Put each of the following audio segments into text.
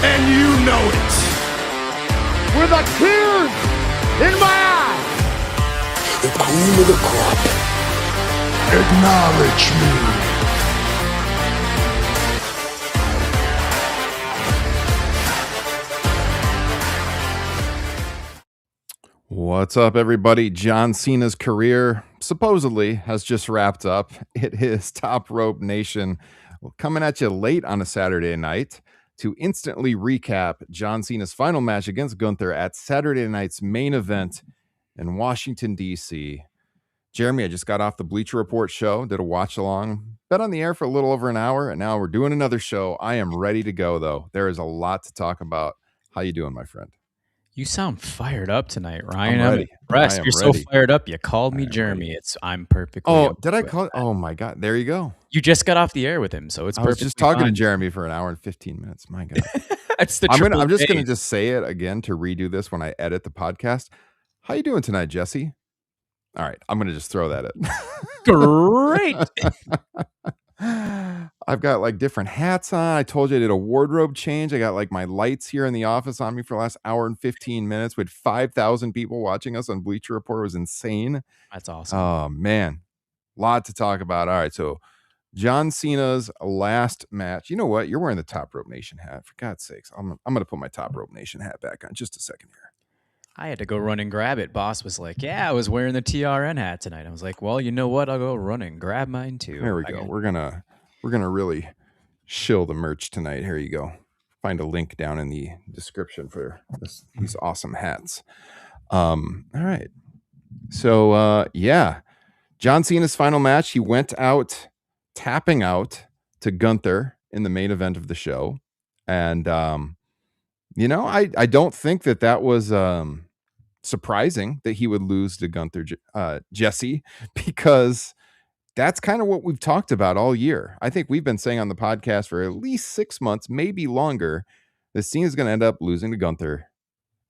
and you know it. With a tear in my eye. The cream of the crop. Acknowledge me. What's up, everybody? John Cena's career supposedly has just wrapped up. It is Top Rope Nation coming at you late on a Saturday night to instantly recap John Cena's final match against Gunther at Saturday night's main event in Washington, D.C. Jeremy, I just got off the Bleacher Report show, did a watch along, been on the air for a little over an hour, and now we're doing another show. I am ready to go, though. There is a lot to talk about. How you doing, my friend? You sound fired up tonight, Ryan. I'm ready. impressed. You're ready. so fired up. You called me Jeremy. Ready. I'm perfectly. Oh, did I call it? Oh my God. There you go. You just got off the air with him, so it's I was perfectly just talking fine. to Jeremy for an hour and 15 minutes. My God. It's the I'm just J. going to just say it again to redo this when I edit the podcast. How you doing tonight, Jesse? All right. I'm going to just throw that in. Great. I've got like different hats on. I told you I did a wardrobe change. I got like my lights here in the office on me for the last hour and 15 minutes with 5,000 people watching us on Bleacher Report. It was insane. That's awesome. Oh, man. Lot to talk about. All right. So John Cena's last match. You know what? You're wearing the Top Rope Nation hat. For God's sakes. I'm going to put my Top Rope Nation hat back on just a second here. I had to go run and grab it. Boss was like, yeah, I was wearing the TRN hat tonight. I was like, well, you know what? I'll go run and grab mine too. There we go. We're gonna really shill the merch tonight. Here you go. Find a link down in the description for these awesome hats. All right. So yeah, John Cena's final match. He went out tapping out to Gunther in the main event of the show, and you know, I don't think that was surprising that he would lose to Gunther, Jesse, because that's kind of what we've talked about all year. I think we've been saying on the podcast for at least 6 months, maybe longer, that Cena is going to end up losing to Gunther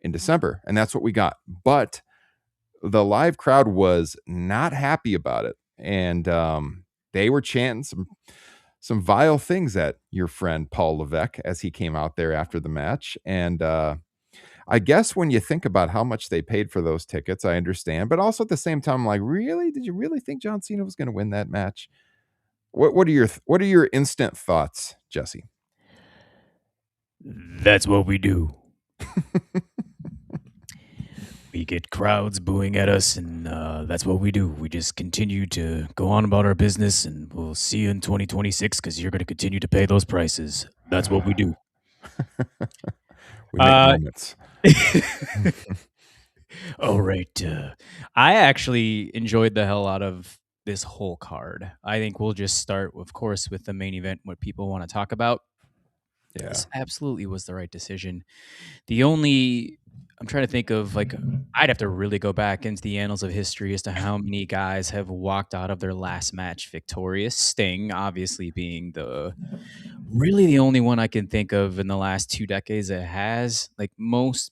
in December, and that's what we got. But the live crowd was not happy about it, and they were chanting some vile things at your friend Paul Levesque as he came out there after the match. And I guess when you think about how much they paid for those tickets, I understand. But also at the same time, I'm like, really? Did you really think John Cena was going to win that match? What are your instant thoughts, Jesse? That's what we do. We get crowds booing at us, and that's what we do. We just continue to go on about our business, and we'll see you in 2026 because you're going to continue to pay those prices. That's what we do. We make moments. All right. I actually enjoyed the hell out of this whole card. I think we'll just start, of course, with the main event, what people want to talk about. Yeah. This absolutely was the right decision. I'm trying to think of, like, I'd have to really go back into the annals of history as to how many guys have walked out of their last match victorious. Sting, obviously, being really the only one I can think of in the last 2 decades that has. Like, most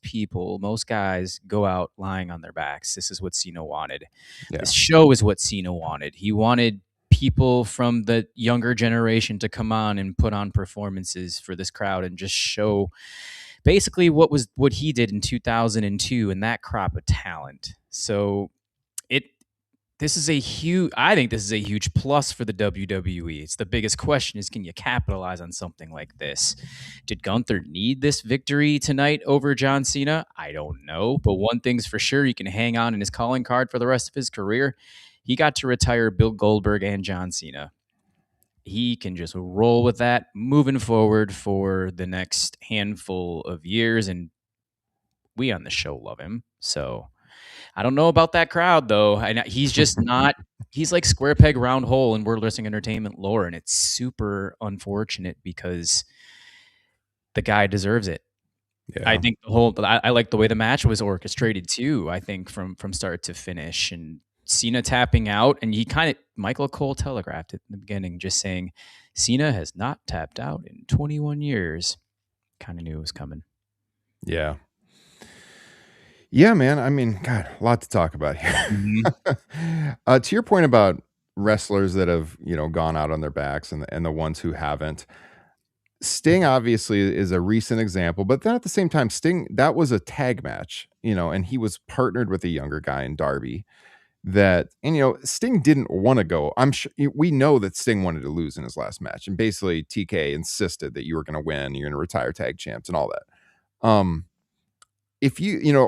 guys go out lying on their backs. This is what Cena wanted. Yeah. This show is what Cena wanted. He wanted people from the younger generation to come on and put on performances for this crowd and just show basically what he did in 2002 and that crop of talent. So I think this is a huge plus for the WWE. It's the biggest question is, can you capitalize on something like this? Did Gunther need this victory tonight over John Cena? I don't know. But one thing's for sure, he can hang on in his calling card for the rest of his career. He got to retire Bill Goldberg and John Cena. He can just roll with that moving forward for the next handful of years. And we on the show love him. So I don't know about that crowd, though. He's just not – he's like square peg, round hole in World Wrestling Entertainment lore, and it's super unfortunate because the guy deserves it. Yeah. I think I like the way the match was orchestrated, too, I think, from start to finish. And Cena tapping out, and Michael Cole telegraphed it in the beginning, just saying Cena has not tapped out in 21 years. Kind of knew it was coming. Yeah. Yeah, man. I mean, God, a lot to talk about here. Mm-hmm. To your point about wrestlers that have, gone out on their backs and the ones who haven't, Sting obviously is a recent example, but then at the same time, Sting, that was a tag match, and he was partnered with a younger guy in Darby and Sting didn't want to go. I'm sure we know that Sting wanted to lose in his last match, and basically TK insisted that you were going to win, you're going to retire tag champs and all that. If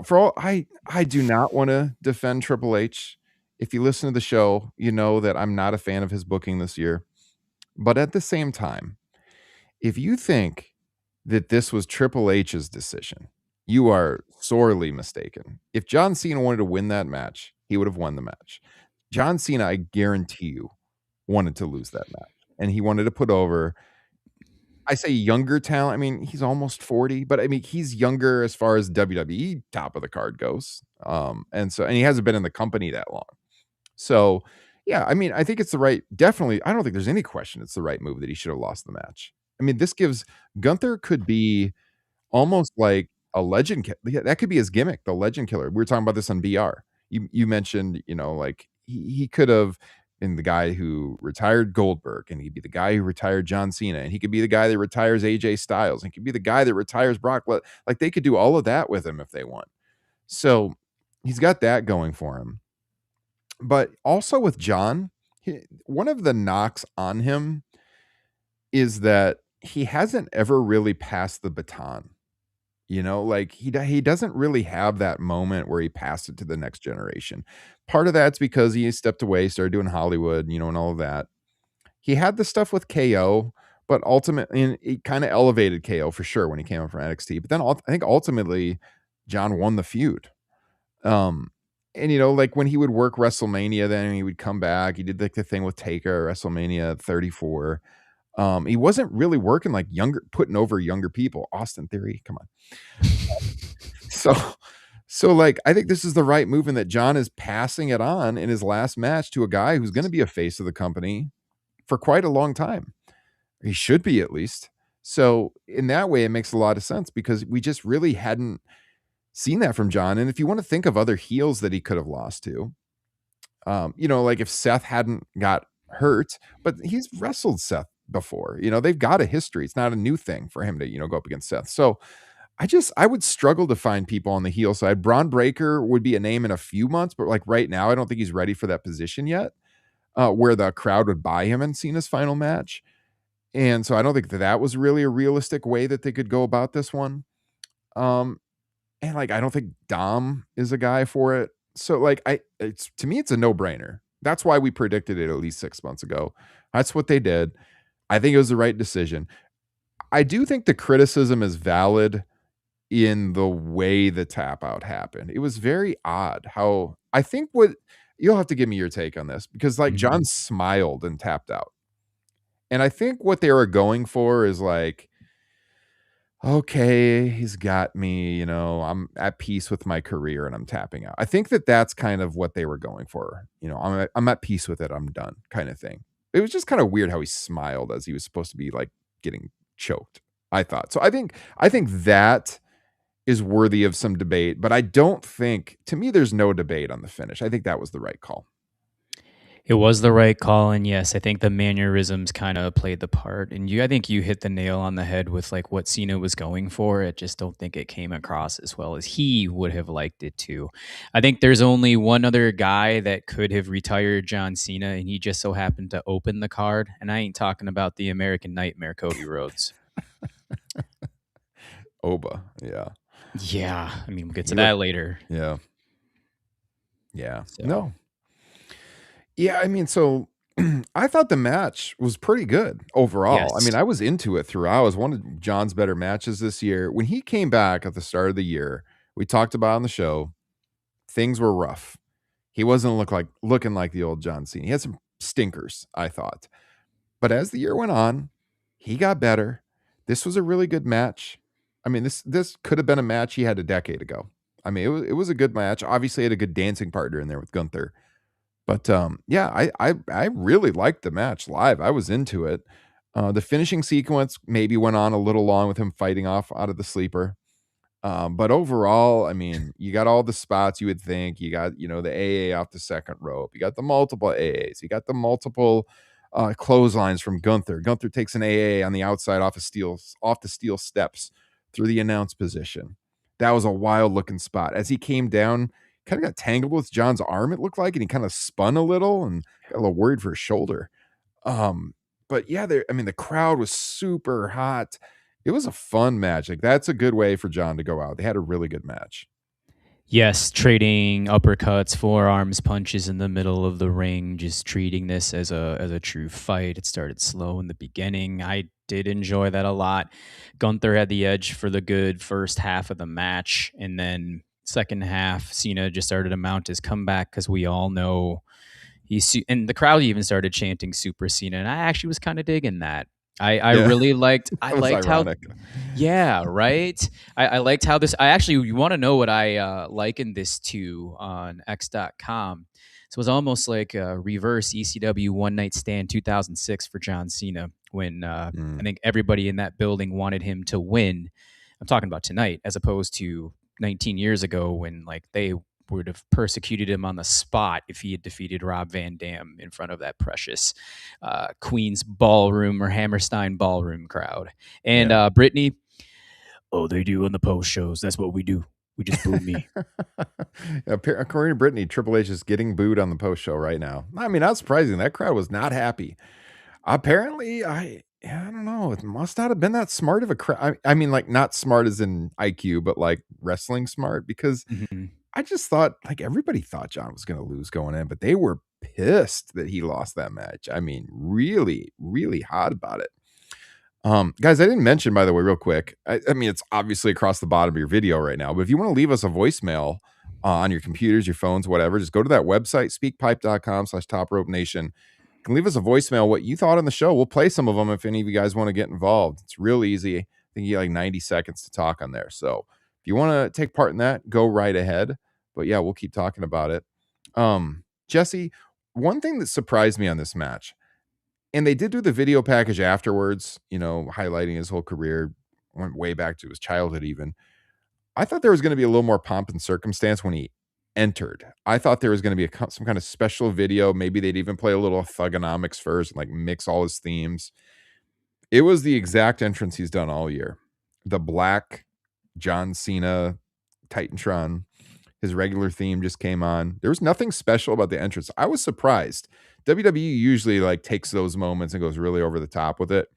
for all I do not want to defend Triple H. If you listen to the show, you know that I'm not a fan of his booking this year. But at the same time, if you think that this was Triple H's decision, you are sorely mistaken. If John Cena wanted to win that match, he would have won the match. John Cena, I guarantee you, wanted to lose that match. And he wanted to put over, I say younger talent. I mean, he's almost 40, but I mean, he's younger as far as WWE top of the card goes. And he hasn't been in the company that long. So, yeah, I mean, I think it's definitely, I don't think there's any question it's the right move that he should have lost the match. I mean, this gives Gunther could be almost like a legend. That could be his gimmick, the legend killer. We were talking about this on BR. You mentioned, like he could have been the guy who retired Goldberg, and he'd be the guy who retired John Cena, and he could be the guy that retires AJ Styles, and he could be the guy that retires Brock. Like they could do all of that with him if they want. So he's got that going for him. But also with John, one of the knocks on him is that he hasn't ever really passed the baton. Like he doesn't really have that moment where he passed it to the next generation. Part of that's because he stepped away, started doing Hollywood, and all of that. He had the stuff with KO, but ultimately he kind of elevated KO for sure when he came up from NXT. But then I think ultimately John won the feud. And like when he would work WrestleMania, then he would come back. He did like the thing with Taker, WrestleMania 34. He wasn't really working like putting over younger people. Austin Theory, come on. So like I think this is the right move in that John is passing it on in his last match to a guy who's going to be a face of the company for quite a long time. He should be, at least. So in that way, it makes a lot of sense because we just really hadn't seen that from John. And if you want to think of other heels that he could have lost to, like if Seth hadn't got hurt, but he's wrestled Seth before, they've got a history. It's not a new thing for him to, go up against Seth. So I would struggle to find people on the heel side. Braun Breaker would be a name in a few months, but like right now, I don't think he's ready for that position yet, where the crowd would buy him in Cena's final match. And so I don't think that was really a realistic way that they could go about this one. And like, I don't think Dom is a guy for it. So like, to me, it's a no-brainer. That's why we predicted it at least 6 months ago. That's what they did. I think it was the right decision. I do think the criticism is valid in the way the tap out happened. It was very odd how I think you'll have to give me your take on this because like John smiled and tapped out. And I think what they were going for is like, okay, he's got me, I'm at peace with my career and I'm tapping out. I think that's kind of what they were going for. I'm at peace with it. I'm done kind of thing. It was just kind of weird how he smiled as he was supposed to be like getting choked, I thought. So I think that is worthy of some debate, but I don't think, to me, there's no debate on the finish. I think that was the right call. It was the right call, and yes, I think the mannerisms kind of played the part. And I think you hit the nail on the head with like what Cena was going for. I just don't think it came across as well as he would have liked it to. I think there's only one other guy that could have retired John Cena, and he just so happened to open the card. And I ain't talking about the American Nightmare, Cody Rhodes. Oba, yeah. Yeah, I mean, we'll get to that later. Yeah. Yeah. So. No. Yeah, I mean, so I thought the match was pretty good overall. Yes. I mean, I was into it throughout. It was one of John's better matches this year. When he came back at the start of the year, we talked about on the show, things were rough. He wasn't looking like the old John Cena. He had some stinkers, I thought. But as the year went on, he got better. This was a really good match. I mean, this could have been a match he had a decade ago. I mean, it was a good match. Obviously, he had a good dancing partner in there with Gunther. But yeah, I really liked the match live. I was into it. The finishing sequence maybe went on a little long with him fighting off out of the sleeper. But overall, I mean, you got all the spots you would think. You got, the AA off the second rope. You got the multiple AAs. You got the multiple clotheslines from Gunther. Gunther takes an AA on the outside off the steel steps through the announce position. That was a wild looking spot. As he came down, kind of got tangled with John's arm, it looked like, and he kind of spun a little and got a little worried for his shoulder. But yeah, the crowd was super hot. It was a fun match. Like, that's a good way for John to go out. They had a really good match. Yes, trading uppercuts, forearms, punches in the middle of the ring, just treating this as a true fight. It started slow in the beginning. I did enjoy that a lot. Gunther had the edge for the good first half of the match, and then second half, Cena just started to mount his comeback because we all know and the crowd even started chanting Super Cena, and I actually was kind of digging that. I really liked That was ironic. yeah, right. I liked how this. I actually, you want to know what I likened this to on X.com. So it was almost like a reverse ECW One Night Stand 2006 for John Cena, when I think everybody in that building wanted him to win. I'm talking about tonight, as opposed to 19 years ago, when like they would have persecuted him on the spot if he had defeated Rob Van Dam in front of that precious Queens Ballroom or Hammerstein Ballroom crowd. And Brittany, oh, they do on the post shows. That's what we do. We just boo me. According to Brittany, Triple H is getting booed on the post show right now. I mean, not surprising. That crowd was not happy. Apparently, I don't know. It must not have been that smart of a crowd. I mean, like, not smart as in IQ, but like wrestling smart, because I just thought, like, everybody thought John was going to lose going in, but they were pissed that he lost that match. I mean, really, really hot about it. Guys, I didn't mention, by the way, real quick. I mean, it's obviously across the bottom of your video right now, but if you want to leave us a voicemail on your computers, your phones, whatever, just go to that website, speakpipe.com/topropenation. You can leave us a voicemail, what you thought on the show. We'll play some of them if any of you guys want to get involved. It's real easy. I think you get like 90 seconds to talk on there. So if you want to take part in that, go right ahead. But yeah, we'll keep talking about it. Jesse, one thing that surprised me on this match, and they did do the video package afterwards, highlighting his whole career, went way back to his childhood even. I thought there was going to be a little more pomp and circumstance when he entered. I thought there was going to be some kind of special video. Maybe they'd even play a little Thugonomics first and like mix all his themes. It was the exact entrance he's done all year. The black John Cena Titantron. His regular theme just came on. There was nothing special about the entrance. I was surprised. WWE usually like takes those moments and goes really over the top with it.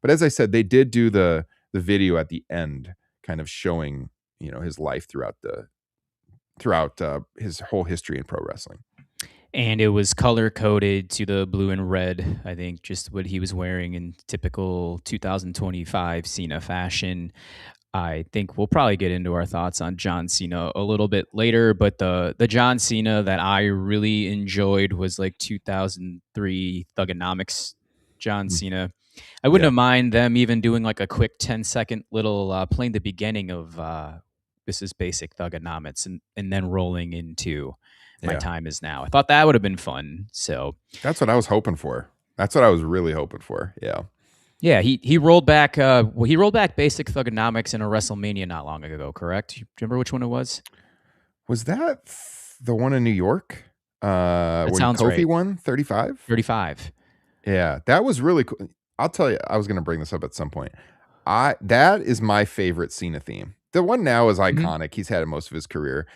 But as I said, they did do the video at the end, kind of showing, his life throughout his whole history in pro wrestling. And it was color coded to the blue and red. I think just what he was wearing in typical 2025 Cena fashion. I think we'll probably get into our thoughts on John Cena a little bit later, but the John Cena that I really enjoyed was like 2003 Thugonomics John Cena. I wouldn't have mind them even doing like a quick 10-second little playing the beginning of This Is Basic Thugonomics and then rolling into My Time Is Now. I thought that would have been fun. So that's what I was hoping for. That's what I was really hoping for. Yeah. Yeah, he rolled back. He rolled back Basic Thugonomics in a WrestleMania not long ago. Correct? Do you remember which one it was? Was that the one in New York? When sounds Kofi right. won 35? 35. Yeah, that was really cool. I'll tell you, I was going to bring this up at some point. That is my favorite Cena theme. The one now is iconic. He's had it most of his career.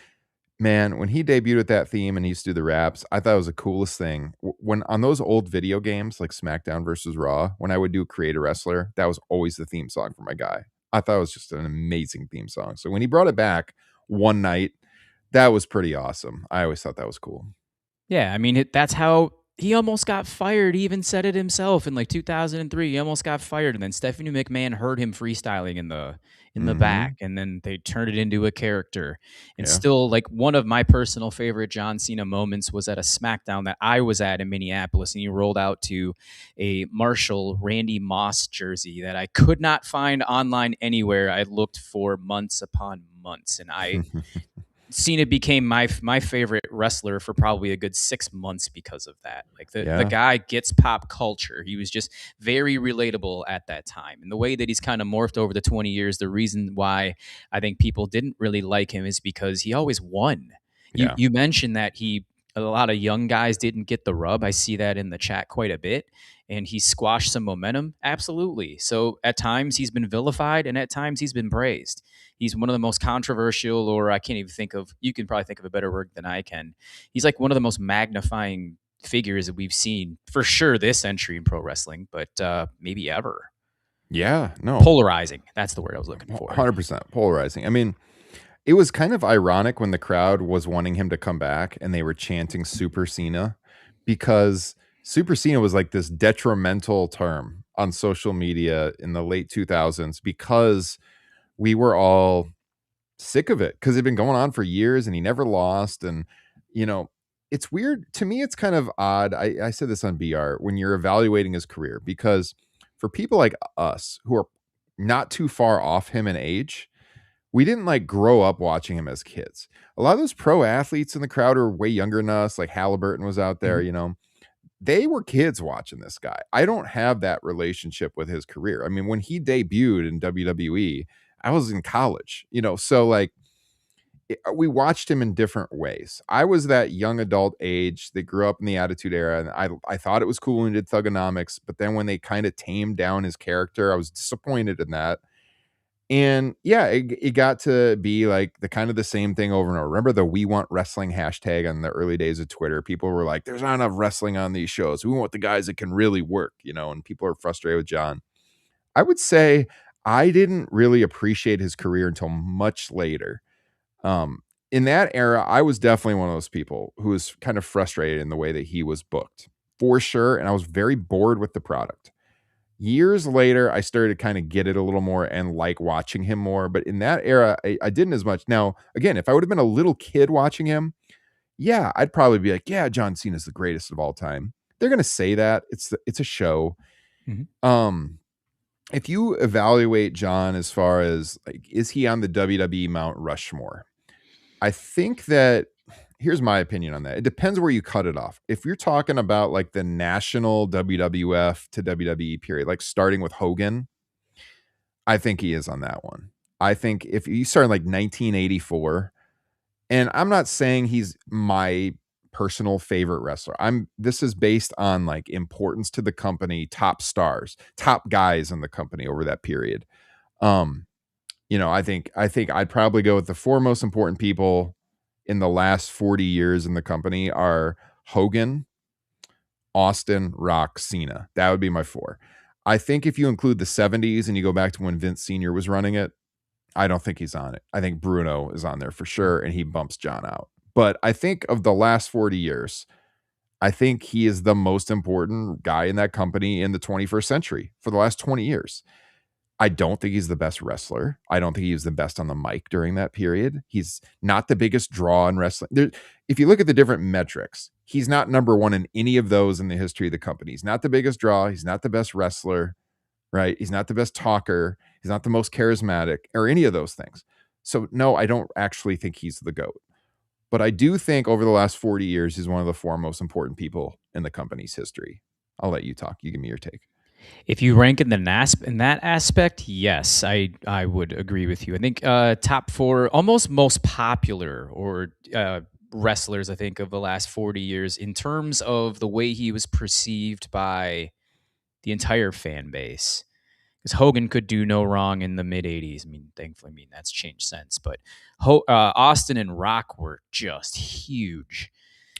Man, when he debuted with that theme and he used to do the raps, I thought it was the coolest thing. When on those old video games like SmackDown versus Raw, when I would do Create a Wrestler, that was always the theme song for my guy. I thought it was just an amazing theme song. So when he brought it back one night, that was pretty awesome. I always thought that was cool. Yeah, I mean, that's how he almost got fired. He even said it himself in like 2003. He almost got fired, and then Stephanie McMahon heard him freestyling in the back, and then they turned it into a character. And still, like, one of my personal favorite John Cena moments was at a SmackDown that I was at in Minneapolis, and he rolled out to a Marshall Randy Moss jersey that I could not find online anywhere. I looked for months upon months, and Cena became my favorite wrestler for probably a good 6 months because of that. Like the guy gets pop culture. He was just very relatable at that time. And the way that he's kind of morphed over the 20 years, the reason why I think people didn't really like him is because he always won. You mentioned that he a lot of young guys didn't get the rub. I see that in the chat quite a bit. And he squashed some momentum. Absolutely. So at times he's been vilified and at times he's been praised. He's one of the most controversial, or I can't even think of, you can probably think of a better word than I can. He's like one of the most magnifying figures that we've seen for sure this century in pro wrestling, but maybe ever. Yeah, no. Polarizing. That's the word I was looking for. 100% polarizing. I mean, it was kind of ironic when the crowd was wanting him to come back and they were chanting Super Cena, because Super Cena was like this detrimental term on social media in the late 2000s, because we were all sick of it because it'd been going on for years and he never lost. And, you know, it's weird to me. It's kind of odd. I said this on BR when you're evaluating his career, because for people like us who are not too far off him in age, we didn't like grow up watching him as kids. A lot of those pro athletes in the crowd are way younger than us. Like Halliburton was out there, you know, they were kids watching this guy. I don't have that relationship with his career. I mean, when he debuted in WWE, I was in college, you know, so like we watched him in different ways. I was that young adult age that grew up in the Attitude Era, and I thought it was cool when he did Thugonomics, but then when they kind of tamed down his character, I was disappointed in that. And yeah, it got to be like the kind of the same thing over and over. Remember the "We Want Wrestling" hashtag on the early days of Twitter? People were like, "There's not enough wrestling on these shows. We want the guys that can really work," you know. And people are frustrated with John. I would say I didn't really appreciate his career until much later. In that era, I was definitely one of those people who was kind of frustrated in the way that he was booked, for sure. And I was very bored with the product. Years later, I started to kind of get it a little more and like watching him more. But in that era, I didn't as much. Now, again, if I would have been a little kid watching him, yeah, I'd probably be like, yeah, John Cena is the greatest of all time. They're going to say that. It's a show. Mhm. If you evaluate John as far as like, is he on the WWE Mount Rushmore? I think that here's my opinion on that. It depends where you cut it off. If you're talking about like the national WWF to WWE period, like starting with Hogan, I think he is on that one. I think if you start in like 1984, and I'm not saying he's my personal favorite wrestler. This is based on like importance to the company, top stars, top guys in the company over that period. You know, I think I'd probably go with the four most important people in the last 40 years in the company are Hogan, Austin, Rock, Cena. That would be my four. I think if you include the 70s and you go back to when Vince Sr. was running it, I don't think he's on it. I think Bruno is on there for sure, and he bumps John out. But I think of the last 40 years, I think he is the most important guy in that company in the 21st century for the last 20 years. I don't think he's the best wrestler. I don't think he was the best on the mic during that period. He's not the biggest draw in wrestling. If you look at the different metrics, he's not number one in any of those in the history of the company. He's not the biggest draw. He's not the best wrestler, right? He's not the best talker. He's not the most charismatic or any of those things. So no, I don't actually think he's the GOAT. But I do think over the last 40 years, he's one of the four most important people in the company's history. I'll let you talk. You give me your take. If you rank in that aspect, yes, I would agree with you. I think top four, almost most popular or wrestlers, I think, of the last 40 years in terms of the way he was perceived by the entire fan base. Because Hogan could do no wrong in the mid 80s. I mean, thankfully, that's changed since. But Austin and Rock were just huge.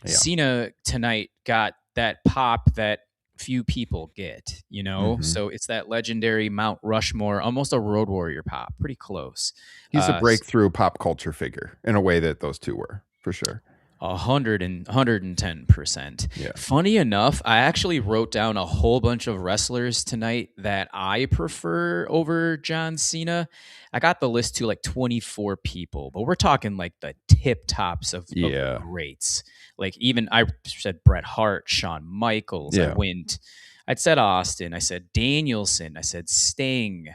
Yeah. Cena tonight got that pop that few people get, you know? Mm-hmm. So it's that legendary Mount Rushmore, almost a Road Warrior pop, pretty close. He's a breakthrough pop culture figure in a way that those two were, for sure. 110%. Yeah. Funny enough, I actually wrote down a whole bunch of wrestlers tonight that I prefer over John Cena. I got the list to like 24 people, but we're talking like the tip tops of greats. Like even I said Bret Hart, Shawn Michaels. Yeah. I'd said Austin. I said Danielson. I said Sting.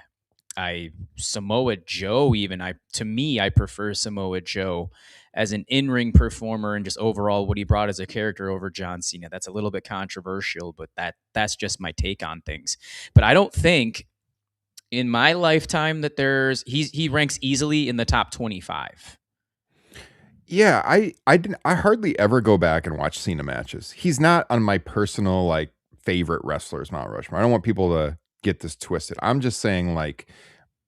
Samoa Joe. Even to me, I prefer Samoa Joe as an in-ring performer and just overall what he brought as a character over John Cena. That's a little bit controversial, but that's just my take on things. But I don't think in my lifetime that he ranks easily in the top 25. Yeah, I hardly ever go back and watch Cena matches. He's not on my personal like favorite wrestlers Mount Rushmore. I don't want people to get this twisted. I'm just saying like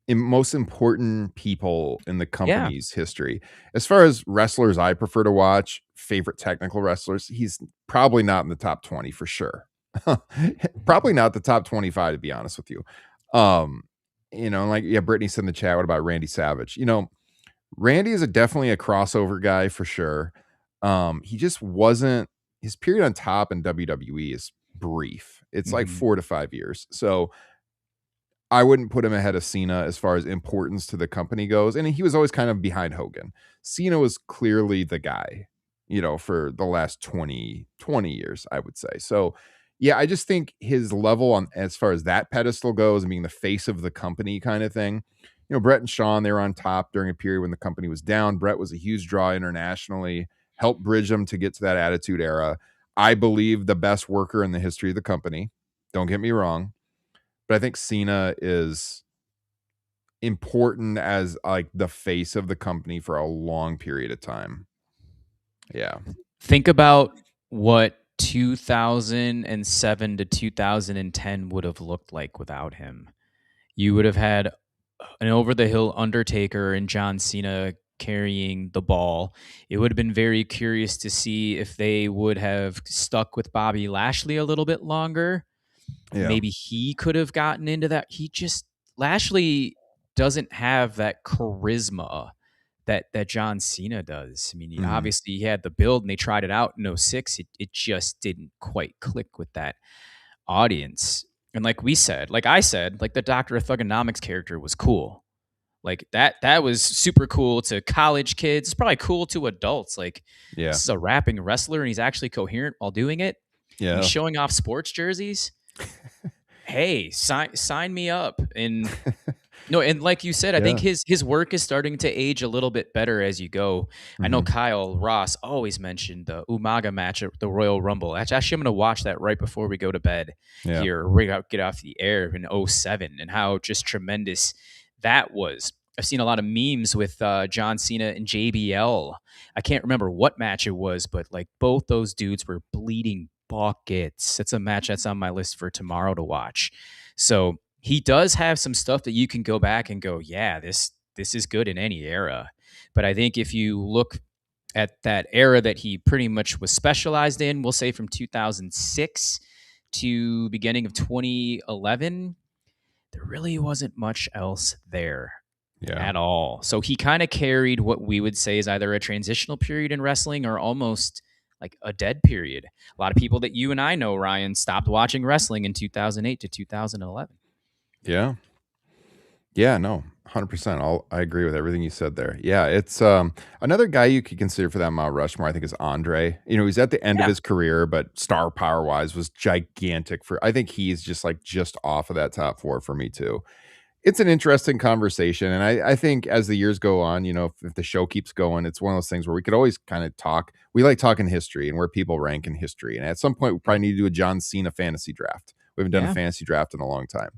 most important people in the Yeah. company's history. As far as wrestlers I prefer to watch, favorite technical wrestlers, he's probably not in the top 20 for sure. Probably not the top 25 to be honest with you. Um, like yeah, Brittany said in the chat, what about Randy Savage? Randy is definitely a crossover guy for sure. He just wasn't his period on top in WWE is brief. It's like Mhm. 4 to 5 years. So I wouldn't put him ahead of Cena as far as importance to the company goes. And he was always kind of behind Hogan. Cena was clearly the guy, for the last 20 years, I would say. So, yeah, I just think his level on as far as that pedestal goes and being the face of the company kind of thing. Brett and Shawn, they were on top during a period when the company was down. Brett was a huge draw internationally, helped bridge them to get to that attitude era. I believe the best worker in the history of the company. Don't get me wrong, but I think Cena is important as like the face of the company for a long period of time. Yeah. Think about what 2007 to 2010 would have looked like without him. You would have had an over the hill Undertaker and John Cena carrying the ball. It would have been very curious to see if they would have stuck with Bobby Lashley a little bit longer. Yeah. Maybe he could have gotten into that. Lashley doesn't have that charisma that John Cena does. I mean, Mhm. obviously he had the build and they tried it out in '06. It just didn't quite click with that audience. And like we said, like I said, like the Doctor of Thugonomics character was cool. Like that was super cool to college kids. It's probably cool to adults. Like Yeah. this is a rapping wrestler and he's actually coherent while doing it. And he's Yeah. showing off sports jerseys. Hey, sign me up. And no, and like you said, I think Yeah. his work is starting to age a little bit better as you go. I know Mhm. Kyle Ross always mentioned the Umaga match at the Royal Rumble. Actually, I'm going to watch that right before we go to bed Yeah. here. We get off the air in '07 and how just tremendous that was. I've seen a lot of memes with John Cena and JBL. I can't remember what match it was, but like both those dudes were bleeding buckets. It's a match that's on my list for tomorrow to watch. So he does have some stuff that you can go back and go, yeah, this is good in any era. But I think if you look at that era that he pretty much was specialized in, we'll say from 2006 to beginning of 2011, there really wasn't much else there Yeah. at all. So he kind of carried what we would say is either a transitional period in wrestling or almost like a dead period. A lot of people that you and I know, Ryan, stopped watching wrestling in 2008 to 2011. Yeah. Yeah, no, 100%. I agree with everything you said there. Yeah, it's another guy you could consider for that Mount Rushmore, I think, is Andre. He's at the end of Yeah. his career, but star power wise was gigantic for I think he's just off of that top four for me too. It's an interesting conversation. And I think as the years go on, if the show keeps going, it's one of those things where we could always kind of talk. We like talking history and where people rank in history. And at some point, we probably need to do a John Cena fantasy draft. We haven't done a Yeah. fantasy draft in a long time.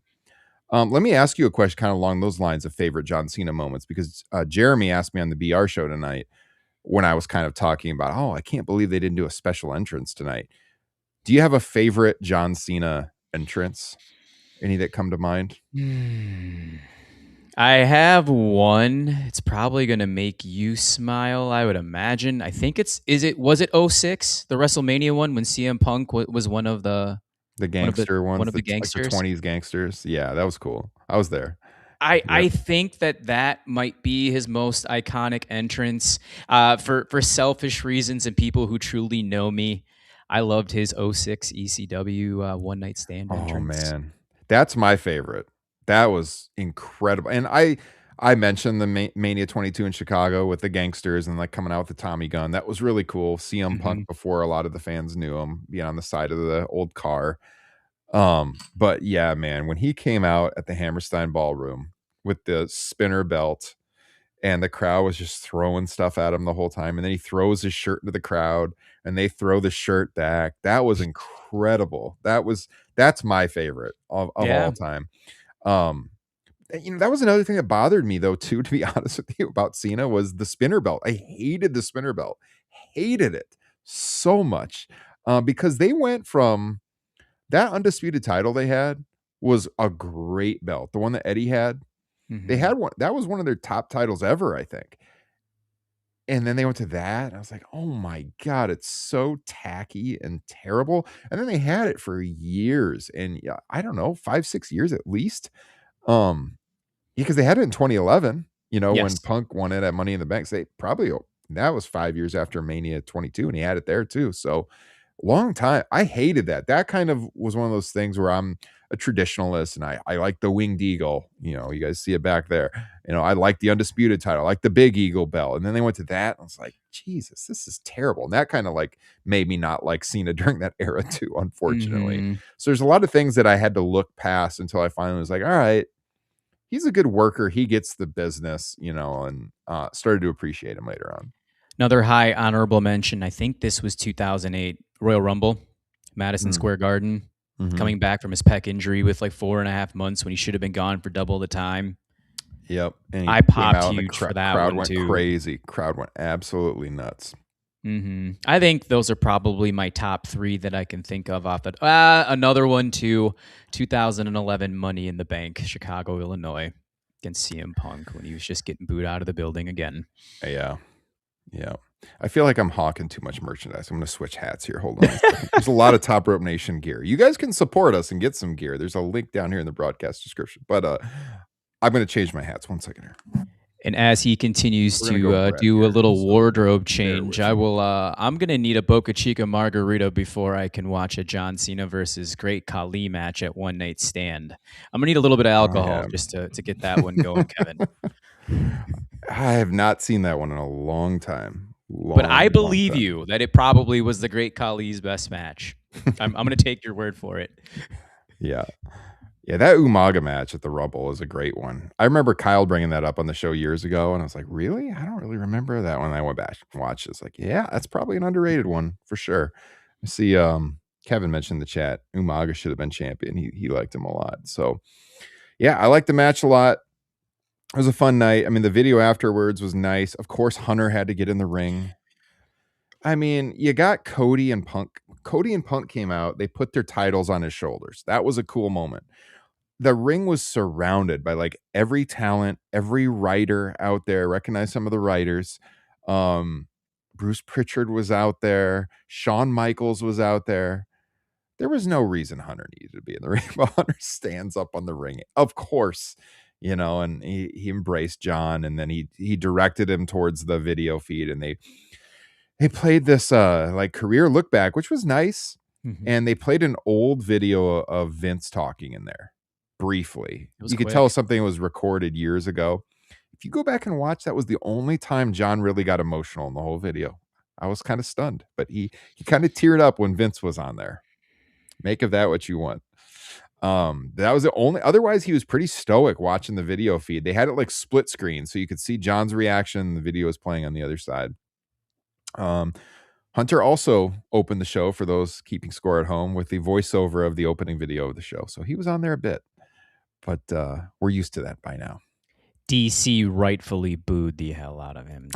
Let me ask you a question kind of along those lines of favorite John Cena moments, because Jeremy asked me on the BR show tonight when I was kind of talking about, oh, I can't believe they didn't do a special entrance tonight. Do you have a favorite John Cena entrance? Any that come to mind? I have one. It's probably going to make you smile, I would imagine. I think was it '06, the WrestleMania one when CM Punk was The one of the gangster one ones, of the like the gangsters? 20s gangsters. Yeah, that was cool. I was there. I Yep. think that might be his most iconic entrance. For selfish reasons and people who truly know me, I loved his '06 ECW One Night Stand Oh entrance. man, that's my favorite. That was incredible. And I mentioned the Mania 22 in Chicago with the gangsters and like coming out with the Tommy gun. That was really cool. CM Punk Mhm. before a lot of the fans knew him, being on the side of the old car. But yeah, man, when he came out at the Hammerstein Ballroom with the spinner belt and the crowd was just throwing stuff at him the whole time, and then he throws his shirt into the crowd and they throw the shirt back. That was incredible. That's my favorite of all Yeah. time. Um that was another thing that bothered me though too, to be honest with you, about Cena, was the spinner belt. I hated the spinner belt. Hated it so much. Because they went from that undisputed title they had was a great belt. The one that Eddie had, they had one that was one of their top titles ever, I think. And then they went to that. And I was like, oh my God, it's so tacky and terrible. And then they had it for years. And yeah, I don't know, 5-6 years at least. Because they had it in 2011, when Yes. Punk won it at Money in the Bank. So they probably, that was 5 years after Mania 22, and he had it there too. So long time. I hated that. That kind of was one of those things where I'm a traditionalist and I like the Winged Eagle. You guys see it back there. I like the Undisputed title, I like the Big Eagle belt. And then they went to that. And I was like, Jesus, this is terrible. And that kind of like made me not like Cena during that era too, unfortunately. So there's a lot of things that I had to look past until I finally was like, all right, he's a good worker. He gets the business, and started to appreciate him later on. Another high honorable mention. I think this was 2008 Royal Rumble, Madison Square Garden, coming back from his pec injury with like 4.5 months when he should have been gone for double the time. Yep. And I popped huge for that crowd one went too. Crazy. Crowd went absolutely nuts. I think those are probably my top 3 that I can think of off that. Another one too, 2011 Money in the Bank, Chicago, Illinois, against CM Punk when he was just getting booed out of the building again. Yeah. I feel like I'm hawking too much merchandise. I'm going to switch hats here. Hold on. There's a lot of Top Rope Nation gear. You guys can support us and get some gear. There's a link down here in the broadcast description. But I'm going to change my hats. 1 second here. And as he continues to do a little wardrobe change, I'm going to need a Boca Chica margarita before I can watch a John Cena versus Great Khali match at One Night Stand. I'm going to need a little bit of alcohol just to get that one going, Kevin. I have not seen that one in a long time. But I believe you that it probably was the Great Khali's best match. I'm going to take your word for it. Yeah, that Umaga match at the Rumble is a great one. I remember Kyle bringing that up on the show years ago, and I was like, really? I don't really remember that one. I went back and watched it. It's like, yeah, that's probably an underrated one for sure. I see Kevin mentioned in the chat, Umaga should have been champion. He liked him a lot. So, yeah, I liked the match a lot. It was a fun night. I mean, the video afterwards was nice. Of course, Hunter had to get in the ring. I mean, you got Cody and Punk. Cody and Punk came out. They put their titles on his shoulders. That was a cool moment. The ring was surrounded by like every talent, every writer out there. Recognize some of the writers. Bruce Pritchard was out there. Shawn Michaels was out there. There was no reason Hunter needed to be in the ring, but Hunter stands up on the ring. Of course, and he embraced John, and then he directed him towards the video feed, and they played this like career look back, which was nice. And they played an old video of Vince talking in there briefly. You could tell something was recorded years ago. If you go back and watch, that was the only time John really got emotional in the whole video. I was kind of stunned, but he kind of teared up when Vince was on there. Make of that what you want. That was the only, otherwise he was pretty stoic watching the video feed. They had it like split screen, so you could see John's reaction. The video was playing on the other side. Hunter also opened the show for those keeping score at home with the voiceover of the opening video of the show. So he was on there a bit, but we're used to that by now. DC rightfully booed the hell out of him.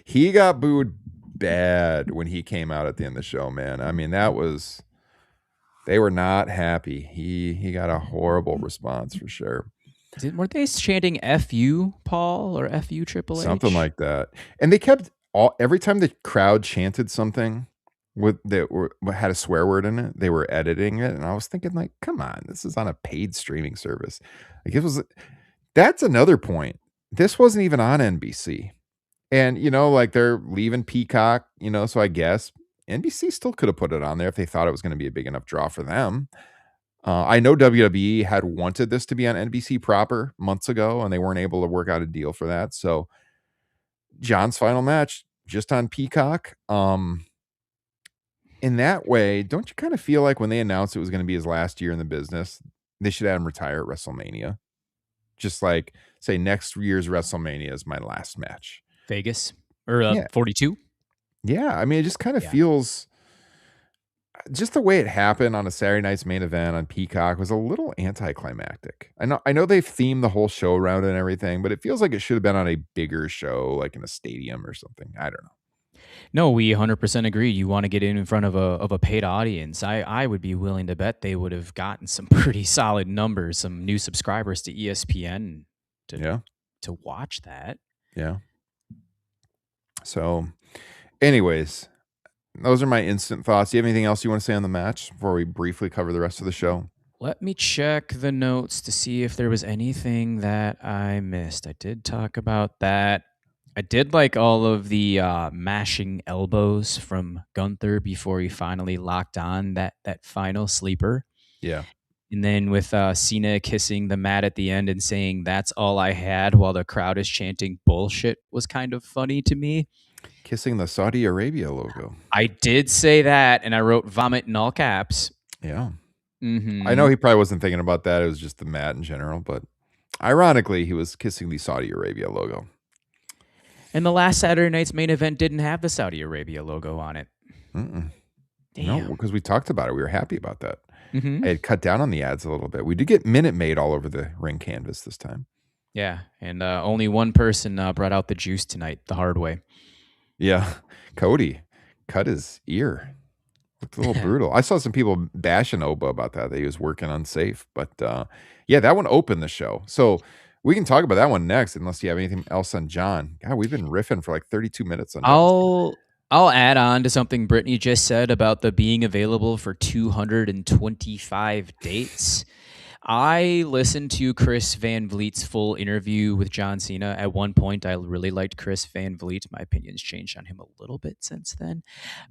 He got booed bad when he came out at the end of the show, man. I mean, they were not happy. He got a horrible response for sure. Weren't they chanting "F-U, Paul" or "F-U, Triple H"? Something like that. And they kept every time the crowd chanted something had a swear word in it, they were editing it. And I was thinking, like, come on, this is on a paid streaming service. Like, that's another point. This wasn't even on NBC. And, like they're leaving Peacock, so I guess NBC still could have put it on there if they thought it was going to be a big enough draw for them. I know WWE had wanted this to be on NBC proper months ago, and they weren't able to work out a deal for that. So John's final match just on Peacock. In that way, don't you kind of feel like when they announced it was going to be his last year in the business, they should have him retire at WrestleMania? Just like say next year's WrestleMania is my last match. Vegas or 42. Yeah, I mean, it just kind of feels. just the way it happened on a Saturday night's main event on Peacock was a little anticlimactic. I know they've themed the whole show around it and everything, but it feels like it should have been on a bigger show, like in a stadium or something. I don't know. No, we 100% agree. You want to get in front of a paid audience. I would be willing to bet they would have gotten some pretty solid numbers, some new subscribers to ESPN to watch that. Yeah. So, anyways, those are my instant thoughts. Do you have anything else you want to say on the match before we briefly cover the rest of the show? Let me check the notes to see if there was anything that I missed. I did talk about that. I did like all of the mashing elbows from Gunther before he finally locked on that final sleeper. Yeah. And then with Cena kissing the mat at the end and saying, "That's all I had," while the crowd is chanting bullshit, was kind of funny to me. Kissing the Saudi Arabia logo. I did say that, and I wrote vomit in all caps. Yeah. Mm-hmm. I know he probably wasn't thinking about that. It was just the mat in general, but ironically, he was kissing the Saudi Arabia logo. And the last Saturday night's main event didn't have the Saudi Arabia logo on it. Damn. Damn. No, because we talked about it. We were happy about that. Mm-hmm. I had cut down on the ads a little bit. We did get Minute Maid all over the ring canvas this time. Yeah, and only one person brought out the juice tonight the hard way. Yeah, Cody cut his ear. Looked a little brutal. I saw some people bashing Oba about that he was working unsafe. But yeah, that one opened the show. So we can talk about that one next, unless you have anything else on John. God, we've been riffing for like 32 minutes on John. I'll add on to something Brittany just said about the being available for 225 dates. I listened to Chris Van Vliet's full interview with John Cena. At one point, I really liked Chris Van Vliet. My opinion's changed on him a little bit since then.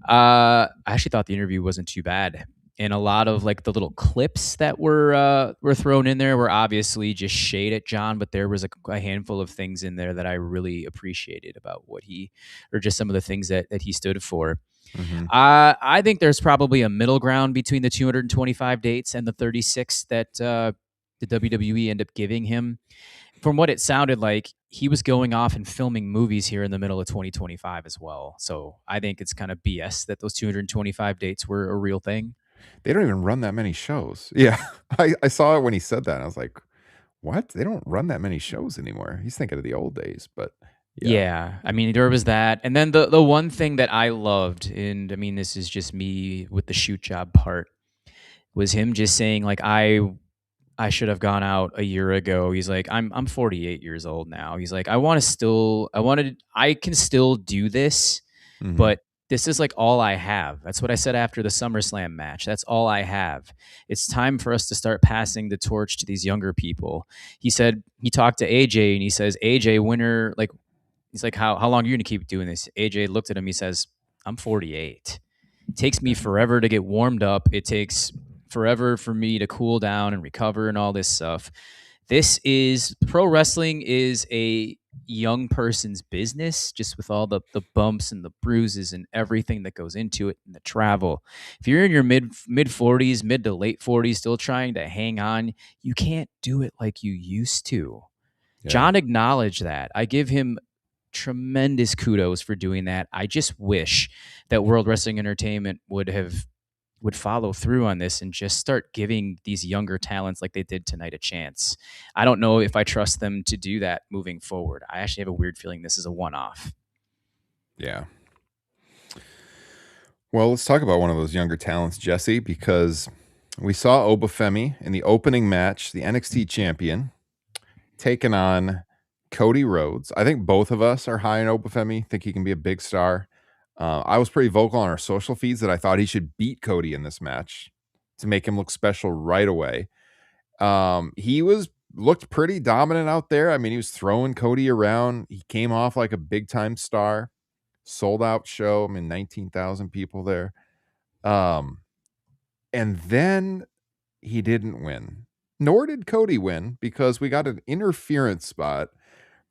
I actually thought the interview wasn't too bad. And a lot of like the little clips that were thrown in there were obviously just shade at John, but there was a handful of things in there that I really appreciated about or just some of the things that he stood for. Mm-hmm. I think there's probably a middle ground between the 225 dates and the 36 that the WWE ended up giving him. From what it sounded like, he was going off and filming movies here in the middle of 2025 as well. So I think it's kind of BS that those 225 dates were a real thing. They don't even run that many shows. Yeah, I saw it when he said that. And I was like, what? They don't run that many shows anymore. He's thinking of the old days, but yeah. I mean, there was that. And then the one thing that I loved, and I mean, this is just me with the shoot job part, was him just saying, like, I should have gone out a year ago. He's like, I'm 48 years old now. He's like, I can still do this, but this is like all I have. That's what I said after the SummerSlam match. That's all I have. It's time for us to start passing the torch to these younger people. He said, he talked to AJ and he says, AJ, winner, like, he's like, how long are you going to keep doing this? AJ looked at him. He says, I'm 48. It takes me forever to get warmed up. It takes forever for me to cool down and recover and all this stuff. Pro wrestling is a young person's business, just with all the bumps and the bruises and everything that goes into it and the travel. If you're in your mid 40s, mid to late 40s, still trying to hang on, you can't do it like you used to. Yeah. John acknowledged that. I give him tremendous kudos for doing that. I just wish that World Wrestling Entertainment would follow through on this and just start giving these younger talents like they did tonight a chance. I don't know if I trust them to do that moving forward. I actually have a weird feeling this is a one-off. Yeah. Well, let's talk about one of those younger talents, Jesse, because we saw Obafemi in the opening match, the NXT champion, taking on Cody Rhodes. I think both of us are high on Obafemi, think he can be a big star. I was pretty vocal on our social feeds that I thought he should beat Cody in this match to make him look special right away. He looked pretty dominant out there. I mean, he was throwing Cody around. He came off like a big time star. Sold out show. I mean, 19,000 people there. And then he didn't win. Nor did Cody win, because we got an interference spot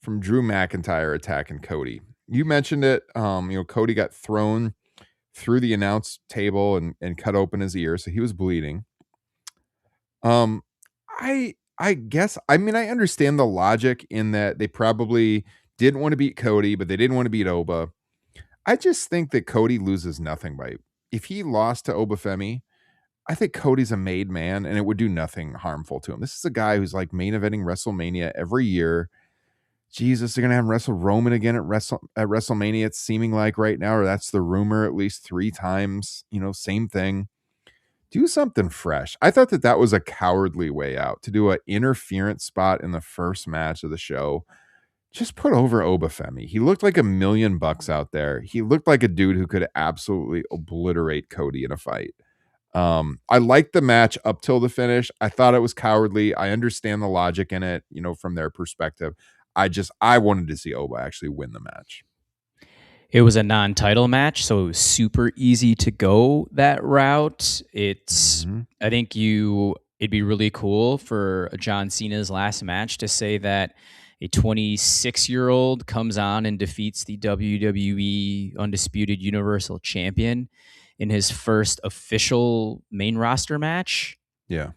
from Drew McIntyre attacking Cody. You mentioned it. Cody got thrown through the announce table and cut open his ear, so he was bleeding. I guess, I mean, I understand the logic in that they probably didn't want to beat Cody, but they didn't want to beat Oba. I just think that Cody loses nothing by if he lost to Obafemi, I think Cody's a made man, and it would do nothing harmful to him. This is a guy who's like main eventing WrestleMania every year. Jesus, they're gonna have him wrestle Roman again at WrestleMania. It's seeming like right now, or that's the rumor, at least 3 times. Same thing. Do something fresh. I thought that was a cowardly way out to do an interference spot in the first match of the show. Just put over Obafemi. He looked like $1 million out there. He looked like a dude who could absolutely obliterate Cody in a fight. I liked the match up till the finish. I thought it was cowardly. I understand the logic in it, from their perspective. I wanted to see Oba actually win the match. It was a non-title match, so it was super easy to go that route. I think it'd be really cool for John Cena's last match to say that a 26-year-old comes on and defeats the WWE Undisputed Universal Champion in his first official main roster match. Yeah.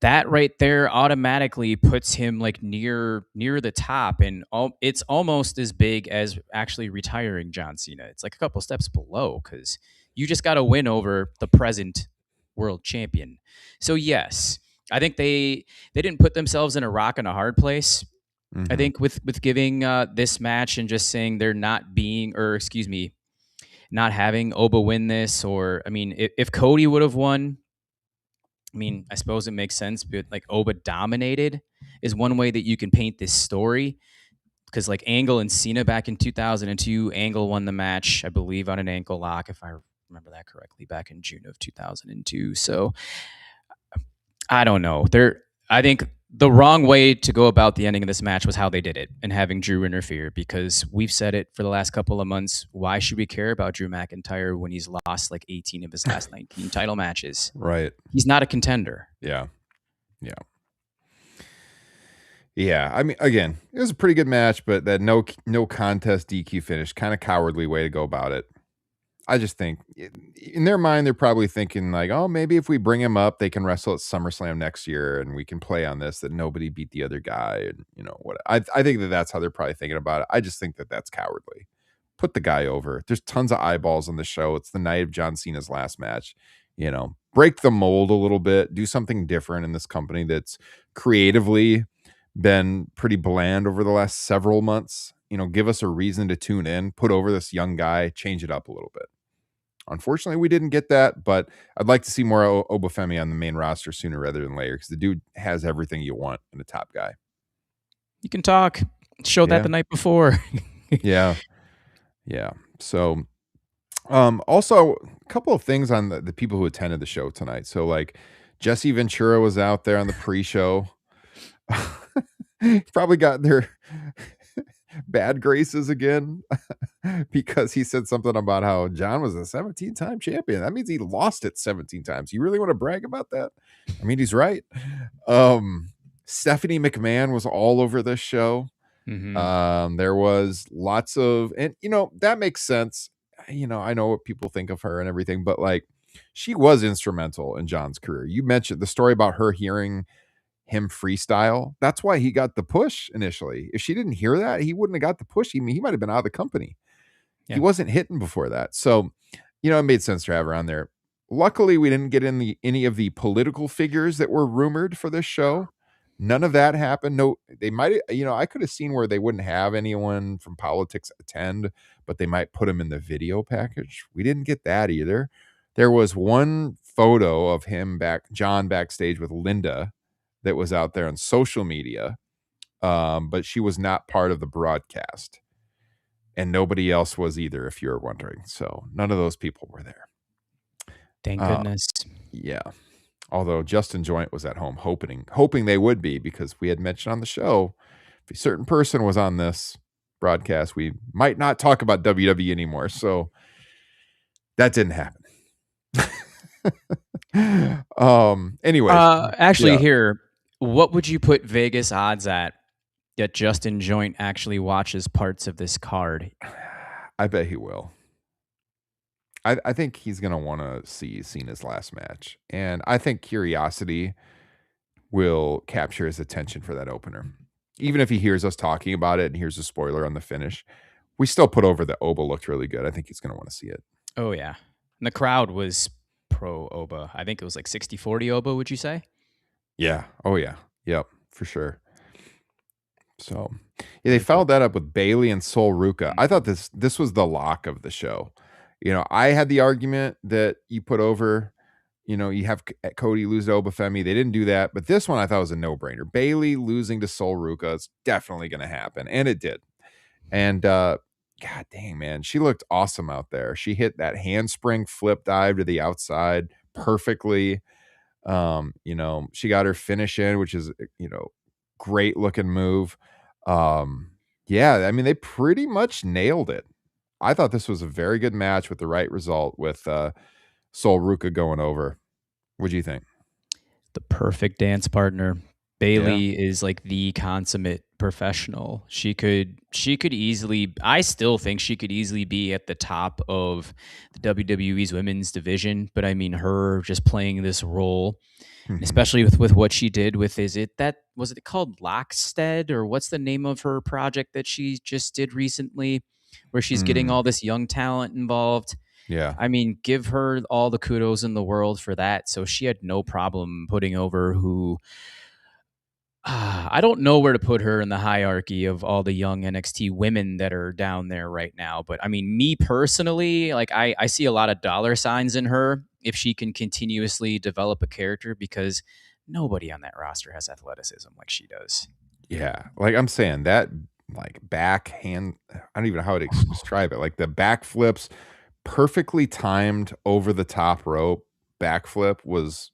That right there automatically puts him like near the top, and it's almost as big as actually retiring John Cena. It's like a couple steps below, because you just got to win over the present world champion. So yes, I think they didn't put themselves in a rock and a hard place. I think with giving this match and just saying they're not having Oba win this, or if Cody would have won, I suppose it makes sense, but like Oba dominated is one way that you can paint this story, because like Angle and Cena back in 2002, Angle won the match, I believe, on an ankle lock, if I remember that correctly, back in June of 2002. So I don't know. I think the wrong way to go about the ending of this match was how they did it and having Drew interfere, because we've said it for the last couple of months. Why should we care about Drew McIntyre when he's lost like 18 of his last 19 title matches? Right. He's not a contender. Yeah. Again, it was a pretty good match, but that no contest DQ finish, kind of cowardly way to go about it. I just think in their mind, they're probably thinking like, oh, maybe if we bring him up, they can wrestle at SummerSlam next year and we can play on this, that nobody beat the other guy. And what I think that's how they're probably thinking about it. I just think that that's cowardly. Put the guy over. There's tons of eyeballs on the show. It's the night of John Cena's last match. Break the mold a little bit, do something different in this company that's creatively been pretty bland over the last several months. Give us a reason to tune in, put over this young guy, change it up a little bit. Unfortunately, we didn't get that, but I'd like to see more Obafemi on the main roster sooner rather than later, because the dude has everything you want in a top guy. You can talk. Showed that the night before. Yeah. So, also a couple of things on the people who attended the show tonight. So, like, Jesse Ventura was out there on the pre-show. Probably got their bad graces again because he said something about how John was a 17-time champion. That means he lost it 17 times. You really want to brag about that? He's right. Stephanie McMahon was all over this show. There was lots of, and that makes sense. I know what people think of her and everything, but like, she was instrumental in John's career. You mentioned the story about her hearing him freestyle. That's why he got the push initially. If she didn't hear that, he wouldn't have got the push. He might have been out of the company. Yeah. He wasn't hitting before that. So, it made sense to have her on there. Luckily, we didn't get any of the political figures that were rumored for this show. None of that happened. No, they might, I could have seen where they wouldn't have anyone from politics attend, but they might put them in the video package. We didn't get that either. There was one photo of John backstage with Linda that was out there on social media, but she was not part of the broadcast, and nobody else was either, if you're wondering. So none of those people were there. Thank goodness. Yeah. Although Justin Joint was at home hoping they would be, because we had mentioned on the show, if a certain person was on this broadcast, we might not talk about WWE anymore. So that didn't happen. Anyway, actually, here, what would you put Vegas odds at that Justin Joint actually watches parts of this card? I bet he will. I think he's going to want to see Cena's last match. And I think curiosity will capture his attention for that opener. Even if he hears us talking about it and hears a spoiler on the finish, we still put over that Oba looked really good. I think he's going to want to see it. Oh, yeah. And the crowd was pro Oba. I think it was like 60-40 Oba, would you say? Yeah. Oh yeah. Yep. For sure. So yeah, they Really cool. followed that up with Bailey and Sol Ruka. I thought Mhm. this was the lock of the show. I had the argument that you put over. You have Cody lose to Obafemi. They didn't do that, but this one I thought was a no-brainer. Bailey losing to Sol Ruka is definitely going to happen, and it did. And god dang, man, she looked awesome out there. She hit that handspring flip dive to the outside perfectly. She got her finish in, which is great looking move. Yeah, I mean, they pretty much nailed it. I thought this was a very good match with the right result with Sol Ruka going over. What do you think? The perfect dance partner. Yeah. Bailey is like the consummate professional. She could easily, I still think she could easily be at the top of the WWE's women's division, but I mean her just playing this role, and Mhm. especially with what she did with, was it called Lockstead, or what's the name of her project that she just did recently where she's getting Mm, all this young talent involved? yeah. I mean, give her all the kudos in the world for that. So she had no problem putting over who, I don't know where to put her in the hierarchy of all the young NXT women that are down there right now. But I mean, me personally, like I see a lot of dollar signs in her if she can continuously develop a character, because nobody on that roster has athleticism like she does. Yeah. Like I'm saying that like backhand, I don't even know how to describe it. Like the backflips perfectly timed over the top rope backflip was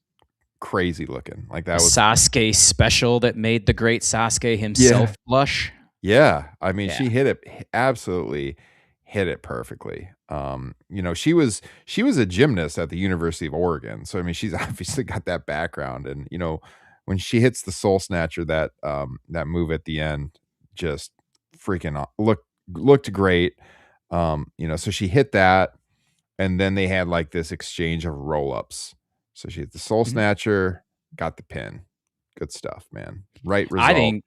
crazy looking. Like A that was Sasuke special that made the great Sasuke yeah. himself blush. Yeah. I mean, Yeah. she hit it absolutely hit it perfectly. She was a gymnast at the University of Oregon. So I mean, she's obviously got that background and when she hits the soul snatcher that move at the end just freaking looked great. So she hit that and then they had like this exchange of roll-ups. So she hit the soul Mhm. snatcher, got the pin. Good stuff, man. Right I result. think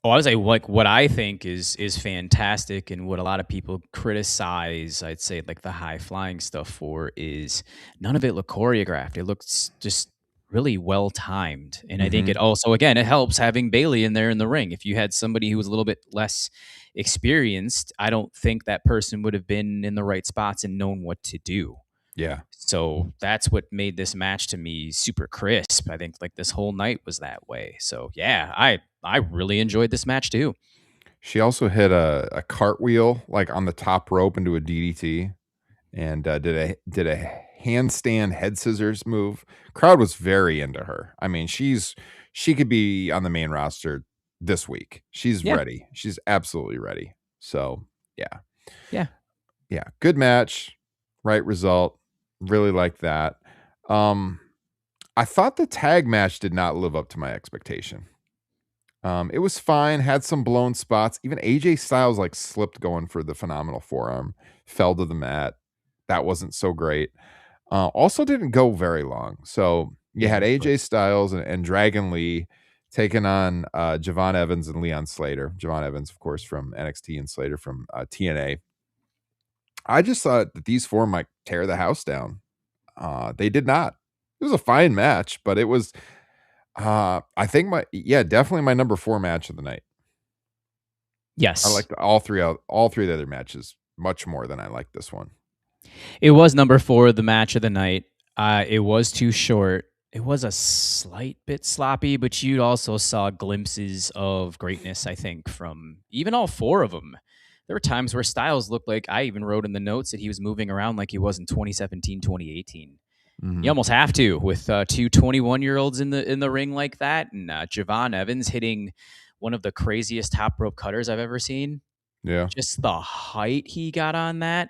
I would say like what I think is fantastic, and what a lot of people criticize, I'd say like the high flying stuff for, is none of it looked choreographed. It looks just really well timed. And I think Hmm. it also, again, it helps having Bailey in there in the ring. If you had somebody who was a little bit less experienced, I don't think that person would have been in the right spots and known what to do. Yeah. So that's what made this match to me super crisp. I think like this whole night was that way. So yeah, I really enjoyed this match too. She also hit a cartwheel like on the top rope into a DDT and did a handstand head scissors move. Crowd was very into her. I mean, she could be on the main roster this week. She's Yeah, ready. She's absolutely ready. So yeah, yeah. yeah, good match, right result. Really like that. Um, I thought the tag match did not live up to my expectation. It was fine, had some blown spots. Even AJ Styles like slipped going for the phenomenal forearm, fell to the mat. That wasn't so great. Also didn't go very long. So you Yeah, had of AJ course. Styles and Dragon Lee taking on Javon Evans and Leon Slater. Javon Evans, of course, from NXT and Slater from TNA. I just thought that these four might tear the house down. They did not. It was a fine match, but it was I think definitely my number 4 match of the night. I Yes. liked all three of the other matches much more than I liked this one. It was number 4, the match of the night. It was too short. It was a slight bit sloppy, but you also saw glimpses of greatness, I think, from even all 4 of them. There were times where Styles looked like, I even wrote in the notes that he was moving around like he was in 2017, 2018. You Mhm. almost have to with two 21-year-olds in the ring like that, and Javon Evans hitting one of the craziest top rope cutters I've ever seen. Yeah. Just the height he got on that.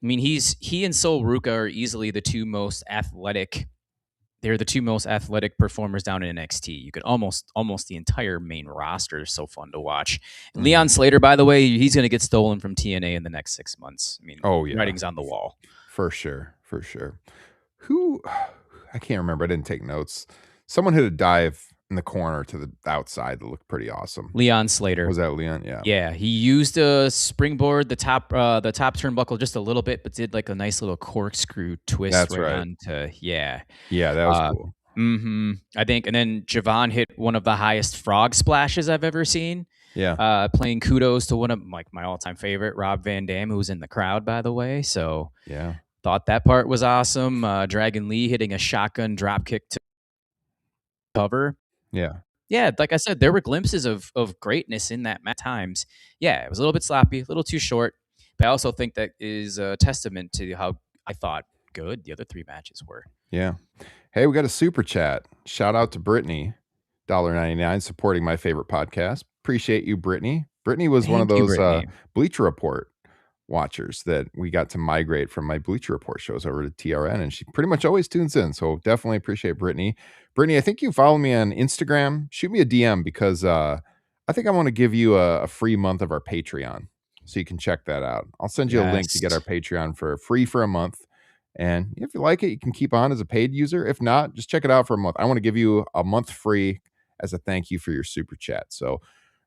I mean, he and Sol Ruka are easily the two most athletic. They're the two most athletic performers down in NXT. You could almost the entire main roster is so fun to watch. And Leon Mhm. Slater, by the way, he's going to get stolen from TNA in the next 6 months. I mean, Oh, yeah. writing's on the wall. For sure, for sure. Who I can't remember, I didn't take notes. Someone hit a dive in the corner to the outside that looked pretty awesome. Leon Slater. Was that Leon? Yeah. Yeah, he used a springboard, the top turnbuckle just a little bit, but did like a nice little corkscrew twist That's right right. onto. Yeah. Yeah, that was cool. I think, and then Javon hit one of the highest frog splashes I've ever seen. Yeah. Playing kudos to one of like my all-time favorite, Rob Van Dam, who was in the crowd, by the way. So Yeah. thought that part was awesome. Dragon Lee hitting a shotgun drop kick to cover. Yeah. Yeah, like I said, there were glimpses of greatness in that match times. Yeah, it was a little bit sloppy, a little too short, but I also think that is a testament to how I thought good the other 3 matches were. Yeah. Hey, we got a super chat. Shout out to Brittany, $1.99, supporting my favorite podcast. Appreciate you, Brittany. Brittany was one of Thank you, those Brittany. Bleacher Report watchers that we got to migrate from my Bleacher Report shows over to TRN, and she pretty much always tunes in. So definitely appreciate Brittany. Brittany, I think you follow me on Instagram. Shoot me a DM because I think I want to give you a free month of our Patreon, so you can check that out. I'll send you a link to get our Patreon for free for a month. And if you like it, you can keep on as a paid user. If not, just check it out for a month. I want to give you a month free as a thank you for your super chat. So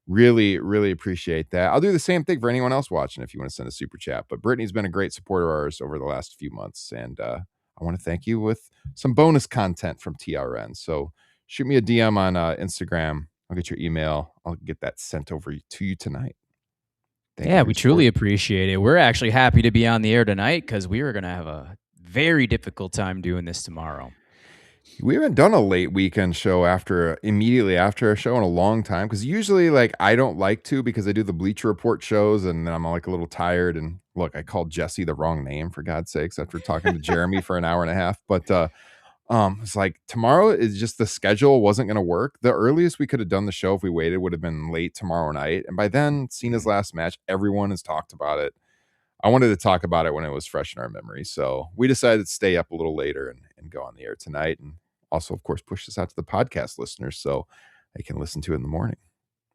really, really appreciate that. I'll do the same thing for anyone else watching if you want to send a super chat. But Brittany's been a great supporter of ours over the last few months. And I want to thank you with some bonus content from TRN. So shoot me a DM on Instagram. I'll get your email. I'll get that sent over to you tonight. Yeah, we truly appreciate it. We're actually happy to be on the air tonight because we were going to have a very difficult time doing this tomorrow. We haven't done a late weekend show immediately after a show in a long time, because usually like I don't like to, because I do the Bleacher Report shows and then I'm like a little tired. And look, I called Jesse the wrong name, for God's sakes, after talking to Jeremy for an hour and a half. But it's like tomorrow is just, the schedule wasn't going to work. The earliest we could have done the show if we waited would have been late tomorrow night. And by then, Cena's last match, everyone has talked about it. I wanted to talk about it when it was fresh in our memory. So we decided to stay up a little later and go on the air tonight. And also, of course, push this out to the podcast listeners so they can listen to it in the morning.